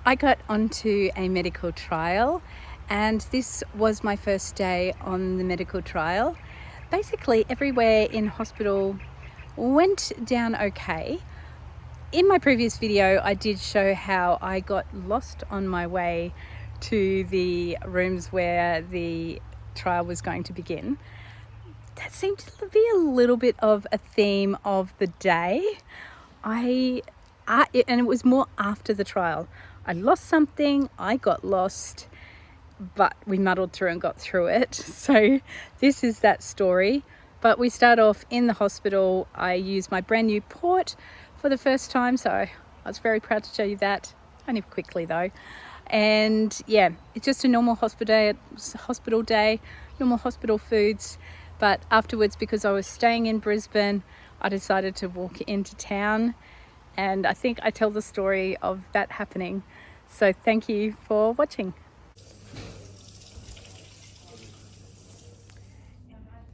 I got onto a medical trial, and this was my first day on the medical trial. Basically, everywhere in hospital went down okay. In my previous video, I did show how I got lost on my way to the rooms where the trial was going to begin. That seemed to be a little bit of a theme of the day. And it was more after the trial. I lost something, I got lost, but we muddled through and got through it. So this is that story. But we start off in the hospital. I used my brand new port for the first time, so I was very proud to show you that. Only quickly though. And yeah, it's just a normal hospital day, normal hospital foods. But afterwards, because I was staying in Brisbane, I decided to walk into town. And I think I tell the story of that happening. So thank you for watching.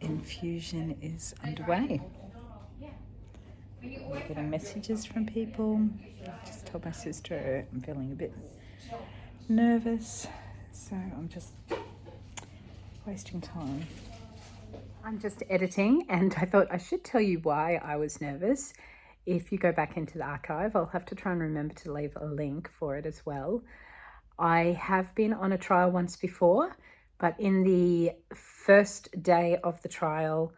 Infusion is underway. I'm getting messages from people. Just told my sister I'm feeling a bit nervous, so I'm just wasting time. I'm just editing, and I thought I should tell you why I was nervous. If you go back into the archive, I'll have to try and remember to leave a link for it as well. I have been on a trial once before, but in the first day of the trial,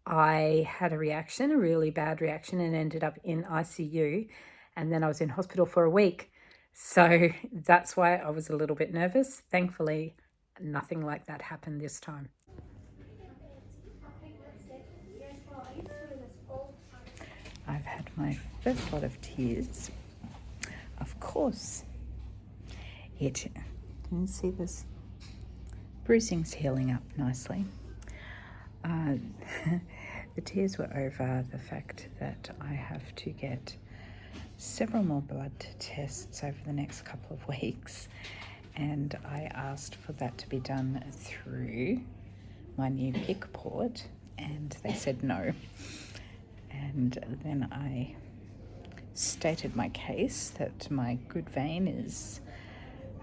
I had a reaction, a really bad reaction, and ended up in ICU. And then I was in hospital for a week. So that's why I was a little bit nervous. Thankfully, nothing like that happened this time. I've had my first lot of tears. Of course, can you see this? Bruising's healing up nicely. The tears were over the fact that I have to get several more blood tests over the next couple of weeks, and I asked for that to be done through my new PIC port, and they said no. And then I stated my case that my good vein is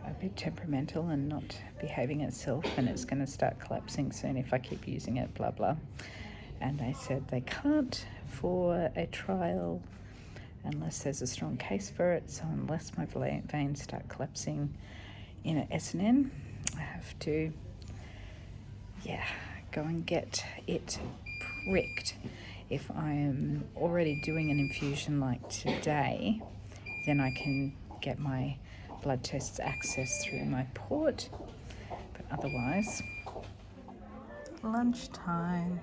a bit temperamental and not behaving itself, and it's going to start collapsing soon if I keep using it, blah blah. And they said they can't for a trial unless there's a strong case for it. So unless my veins start collapsing in an SNN, I have to go and get it pricked. If I am already doing an infusion like today, then I can get my blood tests accessed through my port. But otherwise, lunchtime.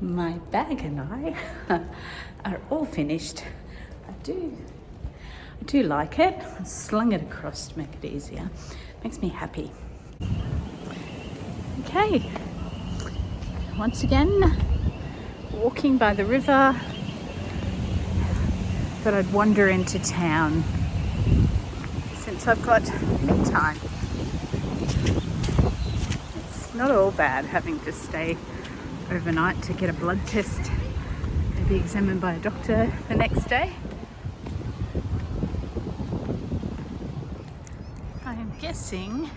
My bag and I are all finished. I do like it. I slung it across to make it easier. Makes me happy. Okay. Once again, walking by the river. Thought I'd wander into town since I've got me time. It's not all bad having to stay overnight to get a blood test and be examined by a doctor the next day. I am guessing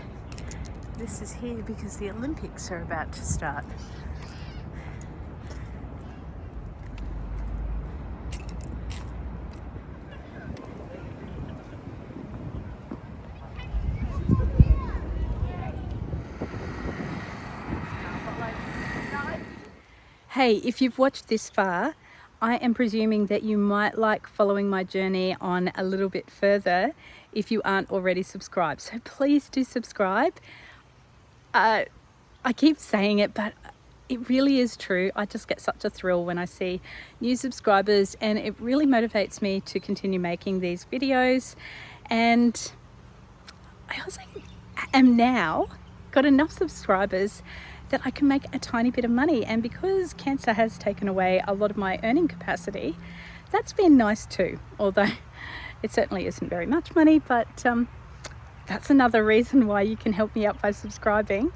this is here because the Olympics are about to start. Hey, if you've watched this far, I am presuming that you might like following my journey on a little bit further if you aren't already subscribed. So please do subscribe. I keep saying it, but it really is true. I just get such a thrill when I see new subscribers, and it really motivates me to continue making these videos. And I also am now got enough subscribers that I can make a tiny bit of money. And because cancer has taken away a lot of my earning capacity, that's been nice too. Although it certainly isn't very much money, but that's another reason why you can help me out by subscribing.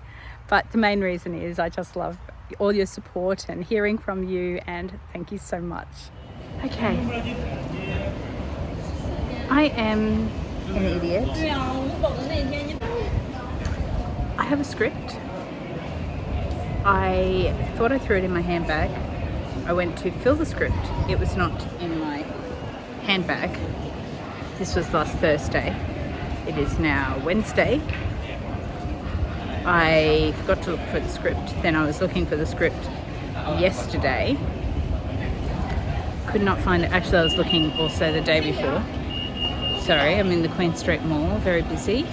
But the main reason is I just love all your support and hearing from you, and thank you so much. Okay, I am an idiot. I have a script. I thought I threw it in my handbag. I went to fill the script. It was not in my handbag. This was last Thursday. It is now Wednesday. I forgot to look for the script. Then I was looking for the script yesterday. Could not find it. Actually, I was looking also the day before. Sorry, I'm in the Queen Street Mall, very busy.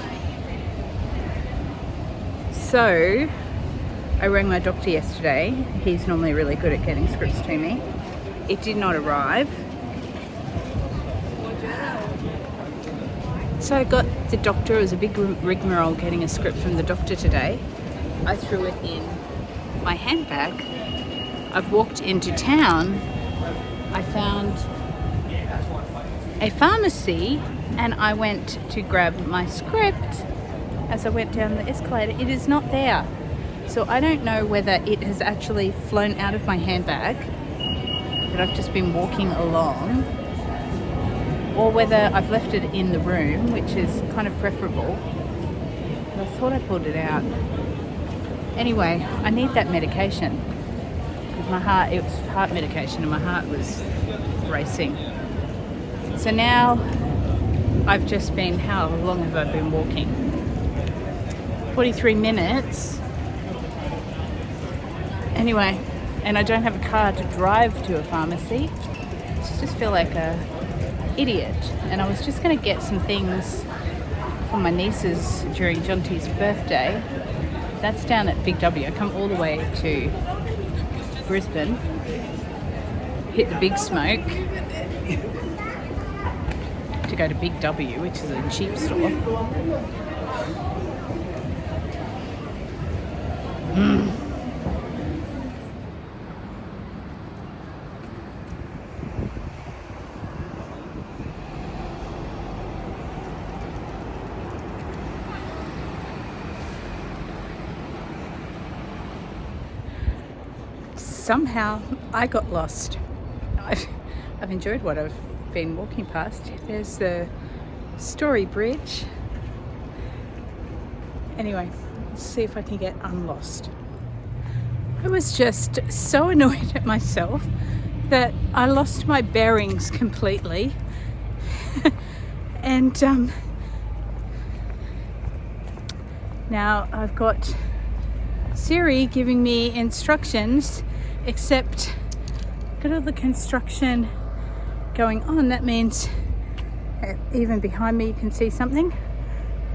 So, I rang my doctor yesterday. He's normally really good at getting scripts to me. It did not arrive. So I got the doctor. It was a big rigmarole getting a script from the doctor today. I threw it in my handbag. I've walked into town. I found a pharmacy and I went to grab my script as I went down the escalator. It is not there. So I don't know whether it has actually flown out of my handbag, but I've just been walking along, or whether I've left it in the room, which is kind of preferable. But I thought I pulled it out. Anyway, I need that medication. Because my heart, it was heart medication and my heart was racing. So now I've just been, how long have I been walking? 43 minutes. Anyway, and I don't have a car to drive to a pharmacy. I just feel like a idiot. And I was just going to get some things for my nieces during Jonty's birthday. That's down at Big W. I come all the way to Brisbane, hit the Big Smoke to go to Big W, which is a cheap store. Somehow I got lost. I've enjoyed what I've been walking past. There's the Story Bridge. Anyway, let's see if I can get unlost. I was just so annoyed at myself that I lost my bearings completely. And now I've got Siri giving me instructions, except look at all the construction going on. That means even behind me you can see something.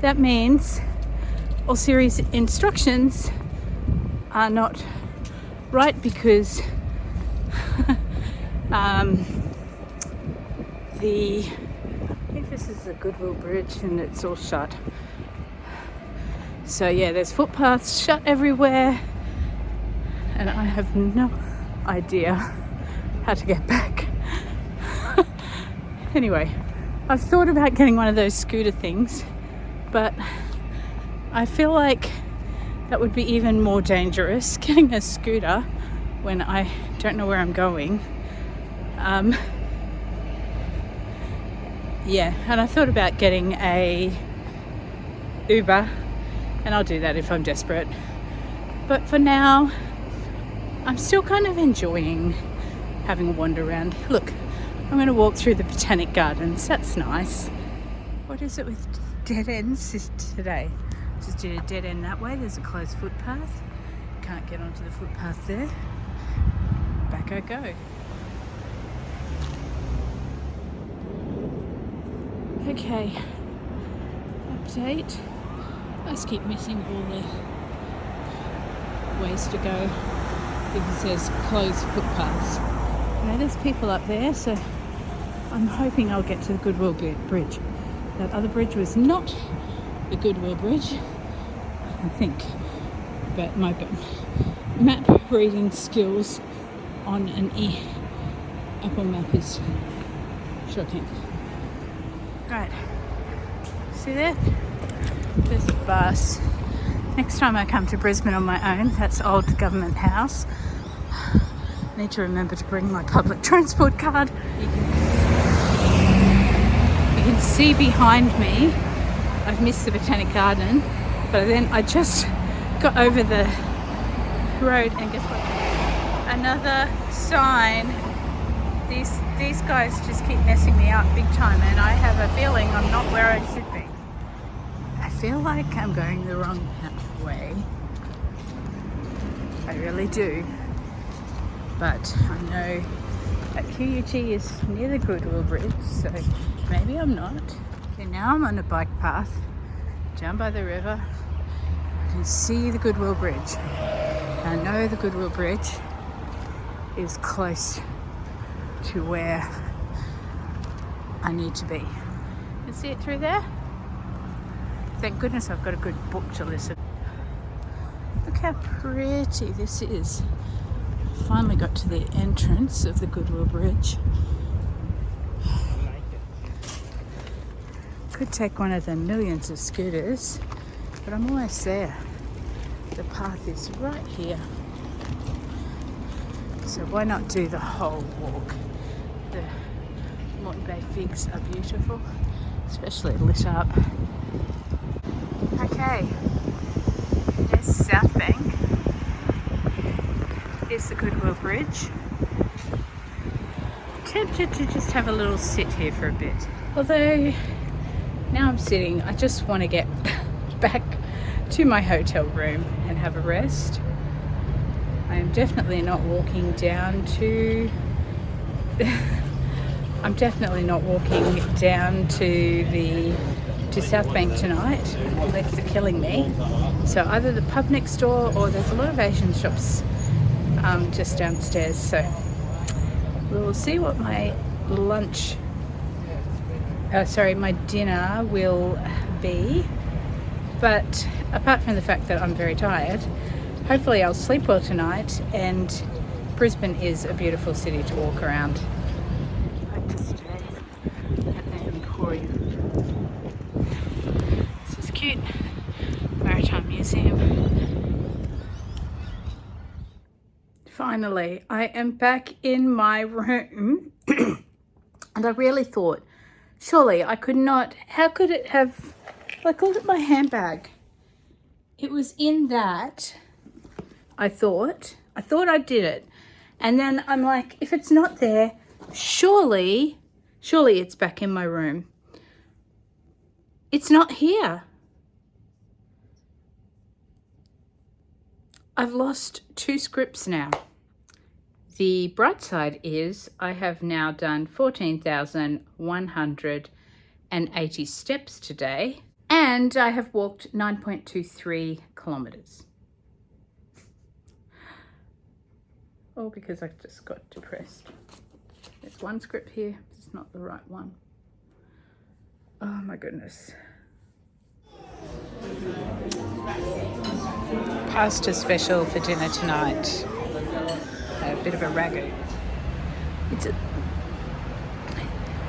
That means all Siri's instructions are not right because I think this is the Goodwill Bridge and it's all shut. So yeah, there's footpaths shut everywhere and I have no idea how to get back. Anyway, I've thought about getting one of those scooter things, but I feel like that would be even more dangerous, getting a scooter when I don't know where I'm going. Yeah, and I thought about getting a Uber, and I'll do that if I'm desperate. But for now, I'm still kind of enjoying having a wander around. Look, I'm going to walk through the Botanic Gardens. That's nice. What is it with dead ends today? Just did a dead end that way. There's a closed footpath. Can't get onto the footpath there. Back I go. Okay, update. I just keep missing all the ways to go because there's closed footpaths. You know, there's people up there, so I'm hoping I'll get to the Goodwill Bridge. That other bridge was not the Goodwill Bridge, I think, but my map reading skills on an Apple map is shocking. Right, see there? There's a bus. Next time I come to Brisbane on my own, that's Old Government House. I need to remember to bring my public transport card. You can see behind me, I've missed the Botanic Garden, but then I just got over the road and guess what? Another sign. These guys just keep messing me up big time, and I have a feeling I'm not where I should be. I feel like I'm going the wrong way. I really do. But I know that QUT is near the Goodwill Bridge, so maybe I'm not. Okay, now I'm on a bike path down by the river. I can see the Goodwill Bridge. I know the Goodwill Bridge is close to where I need to be. You can see it through there? Thank goodness I've got a good book to listen. Look how pretty this is. Finally got to the entrance of the Goodwill Bridge. Could take one of the millions of scooters, but I'm almost there. The path is right here. So why not do the whole walk? The Moreton Bay figs are beautiful, especially lit up. Okay, there's South Bank. Here's the Goodwill Bridge. Tempted to just have a little sit here for a bit. Although now I'm sitting, I just want to get back to my hotel room and have a rest. I am definitely not walking down to I'm definitely not walking down to South Bank tonight. The legs are killing me. So either the pub next door, or there's a lot of Asian shops just downstairs. So we'll see what my my dinner will be. But apart from the fact that I'm very tired, hopefully I'll sleep well tonight, and Brisbane is a beautiful city to walk around. I like to stay at the Emporium. This is cute. Maritime Museum. Finally, I am back in my room and I really thought, surely I could not, how could it have, like, look at my handbag. It was in that. I thought I did it. And then I'm like, if it's not there, surely it's back in my room. It's not here. I've lost 2 scripts now. The bright side is I have now done 14,180 steps today, and I have walked 9.23 kilometers. All because I just got depressed. There's one script here, it's not the right one. Oh my goodness. Pasta special for dinner tonight. A bit of a ragu.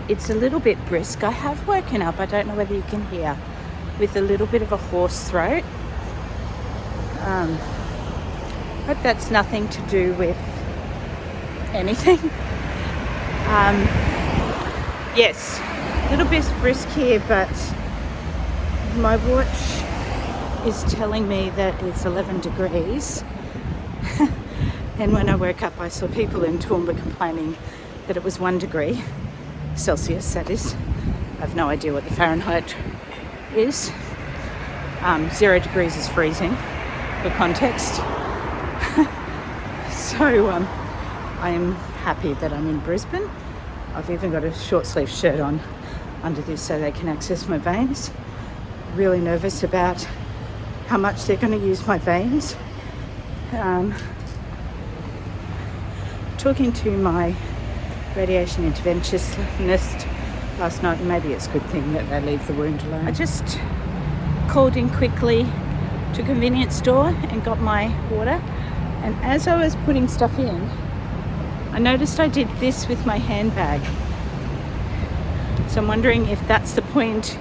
It's a little bit brisk. I have woken up, I don't know whether you can hear, with a little bit of a hoarse throat. Hope that's nothing to do with anything. Yes, a little bit brisk here, but my watch is telling me that it's 11 degrees. And when I woke up, I saw people in Toowoomba complaining that it was 1 degree Celsius, that is. I have no idea what the Fahrenheit is. 0 degrees is freezing, for context. So I am happy that I'm in Brisbane. I've even got a short sleeve shirt on under this so they can access my veins. Really nervous about how much they're going to use my veins. Talking to my radiation interventionist last night, and maybe it's a good thing that they leave the wound alone. I just called in quickly to a convenience store and got my water, and as I was putting stuff in, I noticed I did this with my handbag. So I'm wondering if that's the point,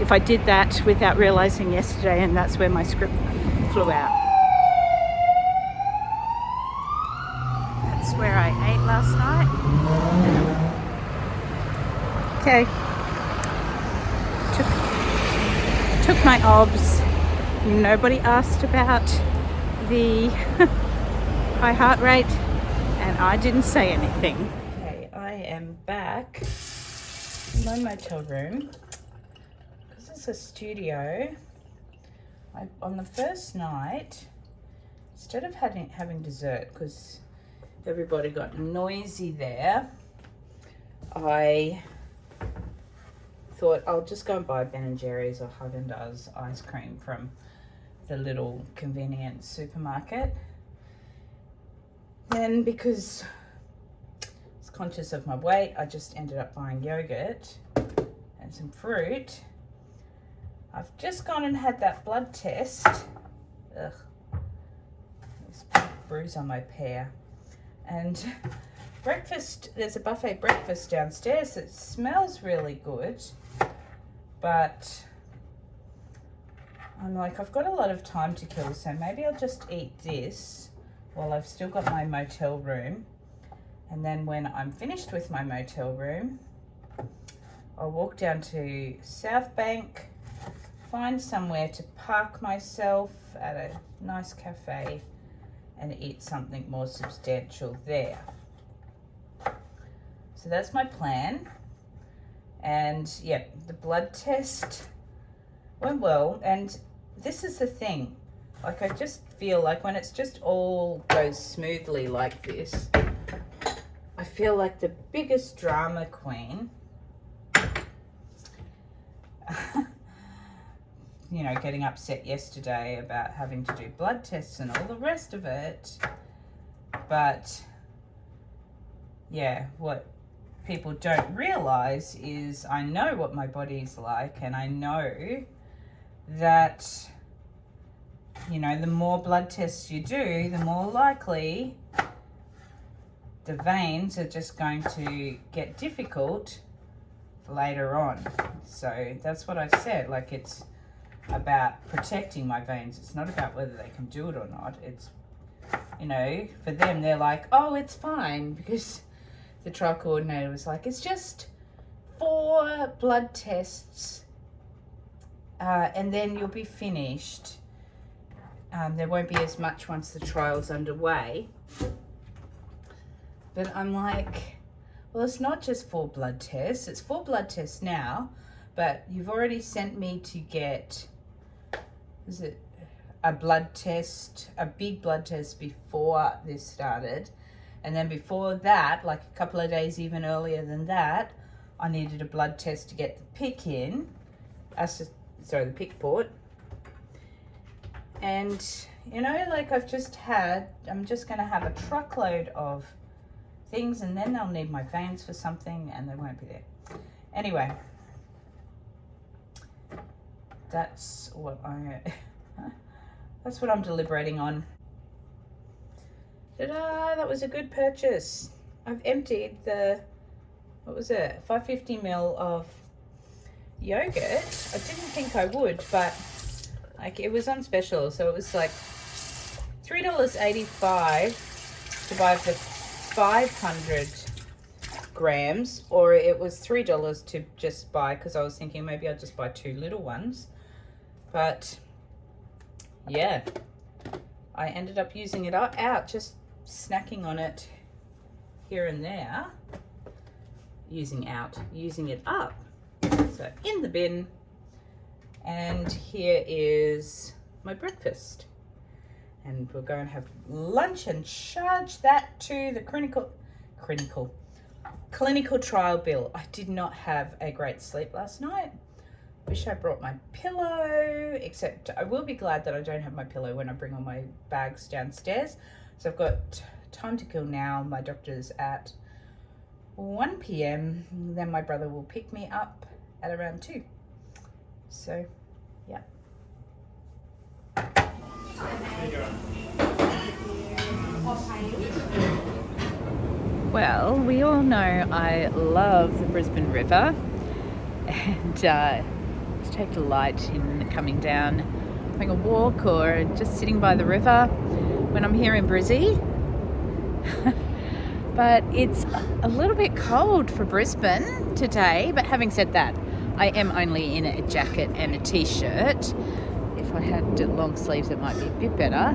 if I did that without realizing yesterday, and that's where my script flew out. That's where I ate last night. Okay, took my obs. Nobody asked about the high heart rate, and I didn't say anything. Okay, I am back in my motel room. Because it's a studio, on the first night, instead of having dessert, because everybody got noisy there, I thought I'll just go and buy Ben & Jerry's or Haagen-Dazs ice cream from the little convenient supermarket. Then, because I was conscious of my weight, I just ended up buying yogurt and some fruit. I've just gone and had that blood test. Ugh, this bruise on my pear. And breakfast, there's a buffet breakfast downstairs that smells really good, but I'm like, I've got a lot of time to kill, so maybe I'll just eat this while I've still got my motel room. And then when I'm finished with my motel room, I'll walk down to South Bank, find somewhere to park myself at a nice cafe and eat something more substantial there. So that's my plan. And yeah, the blood test went well. And this is the thing, like, I just feel like when it's just all goes smoothly like this, I feel like the biggest drama queen. You know, getting upset yesterday about having to do blood tests and all the rest of it. But yeah, what people don't realize is I know what my body's like, and I know that, you know, the more blood tests you do, the more likely the veins are just going to get difficult later on. So that's what I said, like, it's about protecting my veins. It's not about whether they can do it or not. It's, you know, for them, they're like, oh, it's fine, because the trial coordinator was like, it's just 4 blood tests and then you'll be finished. There won't be as much once the trial's underway. But I'm like, well, it's not just 4 blood tests. It's 4 blood tests now, but you've already sent me to get, is it a blood test, a big blood test before this started. And then before that, like a couple of days even earlier than that, I needed a blood test to get the pick in, the pick port. And, you know, like I'm just going to have a truckload of things, and then they'll need my veins for something and they won't be there. Anyway, that's what I'm deliberating on. Ta-da, that was a good purchase. I've emptied the, 550 ml of yogurt. I didn't think I would, but like it was on special, so it was like $3.85 to buy the 500 grams, or it was $3 to just buy, because I was thinking maybe I'll just buy 2 little ones. But yeah, I ended up using it out, just snacking on it here and there. Using it up. So in the bin. And here is my breakfast. And we'll go and have lunch and charge that to the clinical trial bill. I did not have a great sleep last night. Wish I brought my pillow, except I will be glad that I don't have my pillow when I bring all my bags downstairs. So I've got time to kill now. My doctor's at 1 p.m. Then my brother will pick me up at around 2. So, yeah. Well, we all know I love the Brisbane River, and just take delight in coming down, having a walk, or just sitting by the river when I'm here in Brizzy. But it's a little bit cold for Brisbane today, but having said that, I am only in a jacket and a t-shirt. If I had long sleeves, it might be a bit better.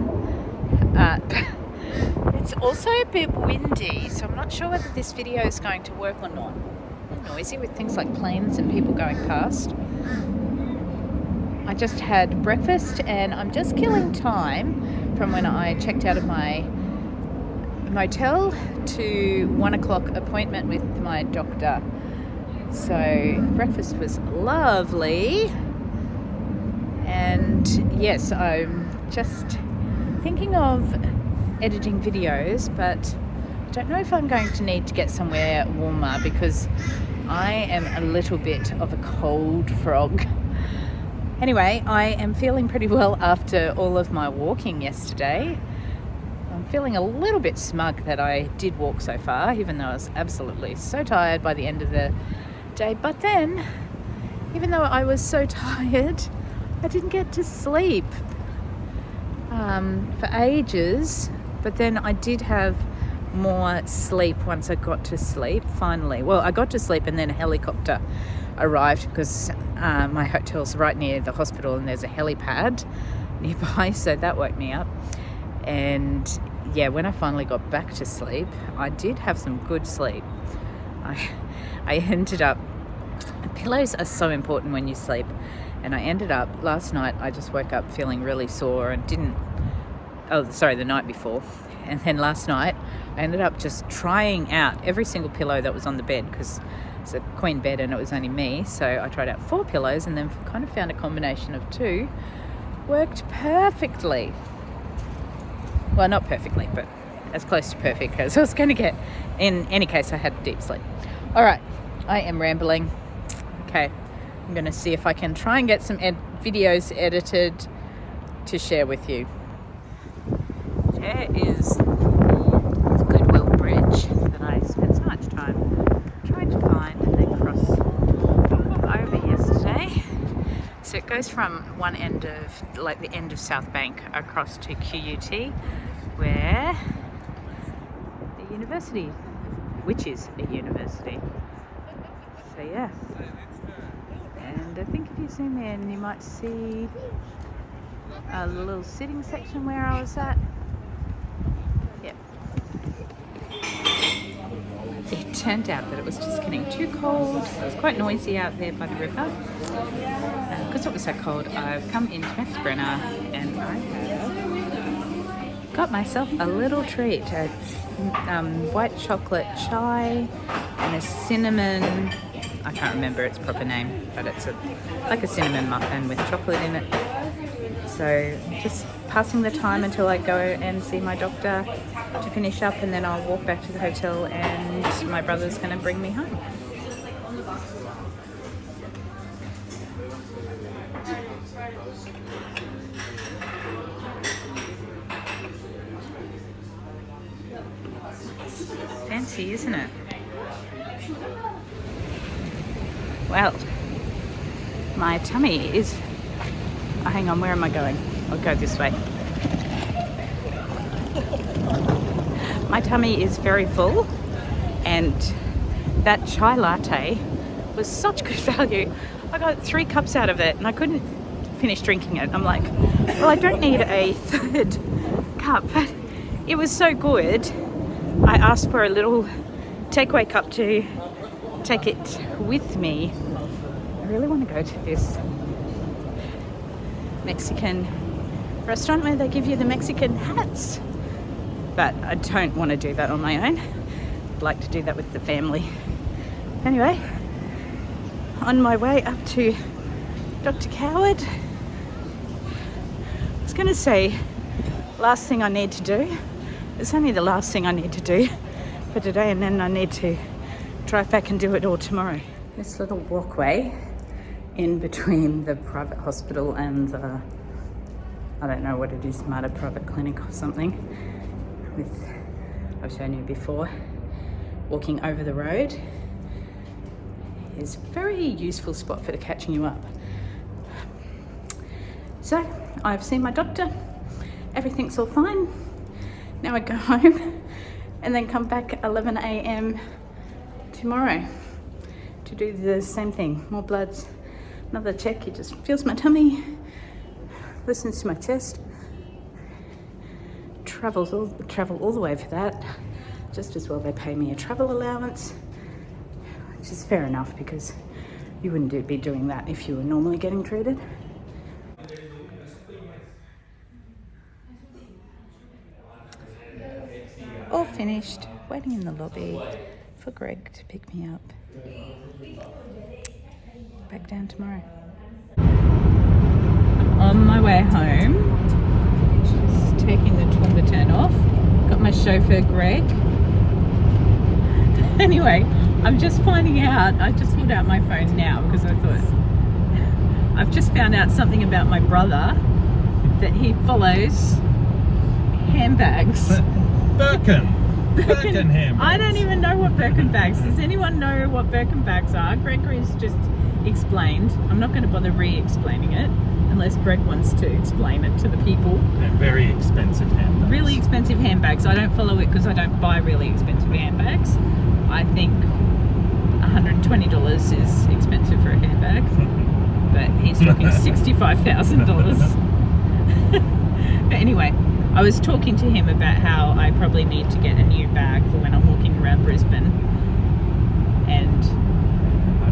It's also a bit windy, so I'm not sure whether this video is going to work or not. It's noisy with things like planes and people going past. I just had breakfast and I'm just killing time from when I checked out of my motel to 1 o'clock appointment with my doctor. So breakfast was lovely, and yes, I'm just thinking of editing videos, but I don't know if I'm going to need to get somewhere warmer because I am a little bit of a cold frog. Anyway, I am feeling pretty well after all of my walking yesterday. I'm feeling a little bit smug that I did walk so far, even though I was absolutely so tired by the end of the day. But then, even though I was so tired, I didn't get to sleep for ages. But then I did have more sleep once I got to sleep, finally. Well, I got to sleep and then a helicopter arrived because my hotel's right near the hospital and there's a helipad nearby, so that woke me up. And yeah, when I finally got back to sleep, I did have some good sleep. I ended up, pillows are so important when you sleep, and I ended up, last night I just woke up feeling really sore and the night before, and then last night I ended up just trying out every single pillow that was on the bed because it's a queen bed and it was only me, so I tried out 4 pillows and then kind of found a combination of 2 worked perfectly. Well, not perfectly, but as close to perfect as I was going to get. In any case, I had deep sleep. All right, I am rambling. Okay, I'm going to see if I can try and get some videos edited to share with you. There is the Goodwill Bridge that I spent so much time trying to find and then cross over yesterday. So it goes from one end of, like the end of South Bank, across to QUT, where the university, which is a university. So yeah. And I think if you zoom in, you might see a little sitting section where I was at. Yep. It turned out that it was just getting too cold. It was quite noisy out there by the river. Because it was so cold, I've come into Max Brenner and I have got myself a little treat. A white chocolate chai and a cinnamon, I can't remember its proper name, but it's like a cinnamon muffin with chocolate in it. So just passing the time until I go and see my doctor to finish up, and then I'll walk back to the hotel and my brother's going to bring me home. Fancy, isn't it? Well, my tummy is... Oh, hang on, where am I going? I'll go this way. My tummy is very full, and that chai latte was such good value. I got 3 cups out of it and I couldn't finish drinking it. I'm like, well, I don't need a 3rd cup, but it was so good. I asked for a little takeaway cup to take it with me. I really want to go to this Mexican restaurant where they give you the Mexican hats, but I don't want to do that on my own. I'd like to do that with the family. Anyway, on my way up to Dr. Coward, I was going to say last thing I need to do. It's only the last thing I need to do for today, and then I need to drive back and do it all tomorrow. This little walkway in between the private hospital and the, I don't know what it is, Mater Private Clinic or something, with, I've shown you before, walking over the road is a very useful spot for catching you up. So I've seen my doctor, everything's all fine. Now I go home and then come back 11 a.m. tomorrow to do the same thing. More bloods, another check. He just feels my tummy, listens to my chest, travel all the way for that. Just as well they pay me a travel allowance, which is fair enough because you wouldn't be doing that if you were normally getting treated. All finished, waiting in the lobby for Greg to pick me up. Back down tomorrow. On my way home, just taking the Toowoomba turn off. Got my chauffeur Greg. Anyway, I'm just finding out, I just pulled out my phone now because I thought, I've just found out something about my brother, that he follows handbags. Birkin handbags. I don't even know what Birkin bags. Does anyone know what Birkin bags are? Gregory's just explained. I'm not going to bother re-explaining it unless Greg wants to explain it to the people. They're very expensive handbags. Really expensive handbags. I don't follow it because I don't buy really expensive handbags. I think $120 is expensive for a handbag, but he's talking $65,000. But anyway, I was talking to him about how I probably need to get a new bag for when I'm walking around Brisbane, and I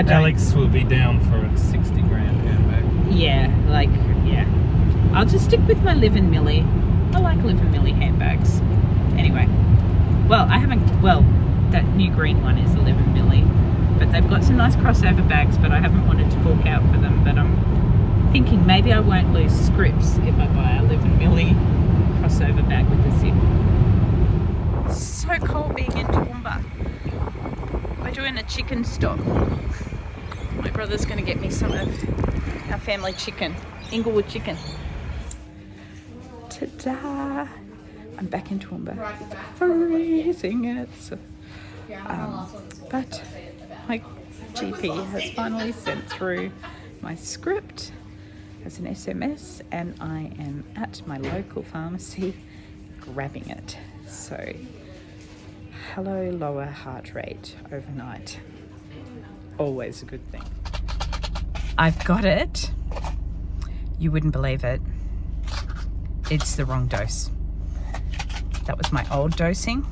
don't Alex will be down for a 60 grand handbag. Yeah, I'll just stick with my Live and Millie. I like Live and Millie handbags. Anyway, that new green one is the Live and Millie, but they've got some nice crossover bags, but I haven't wanted to fork out for them, but I'm thinking maybe I won't lose scripts if I buy a Live and Millie crossover bag with the zip. So cold being in Toowoomba. We're doing a chicken stop. My brother's going to get me some of our family chicken, Inglewood chicken. Ta-da! I'm back in Toowoomba. Freezing it. But my GP has finally sent through my script as an SMS, and I am at my local pharmacy grabbing it. So, hello, lower heart rate overnight. Always a good thing. I've got it. You wouldn't believe it. It's the wrong dose. That was my old dosing.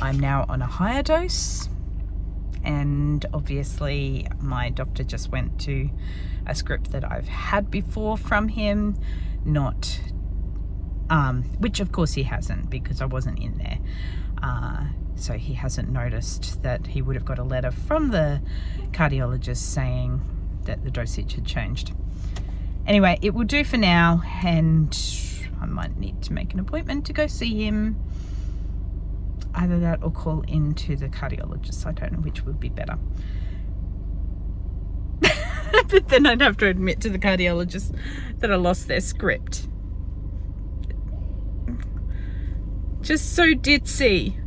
I'm now on a higher dose, and obviously my doctor just went to a script that I've had before from him, which of course he hasn't, because I wasn't in there. So he hasn't noticed that he would have got a letter from the cardiologist saying that the dosage had changed. Anyway, it will do for now, and I might need to make an appointment to go see him. Either that or call into the cardiologist. I don't know which would be better. But then I'd have to admit to the cardiologist that I lost their script. Just so ditzy.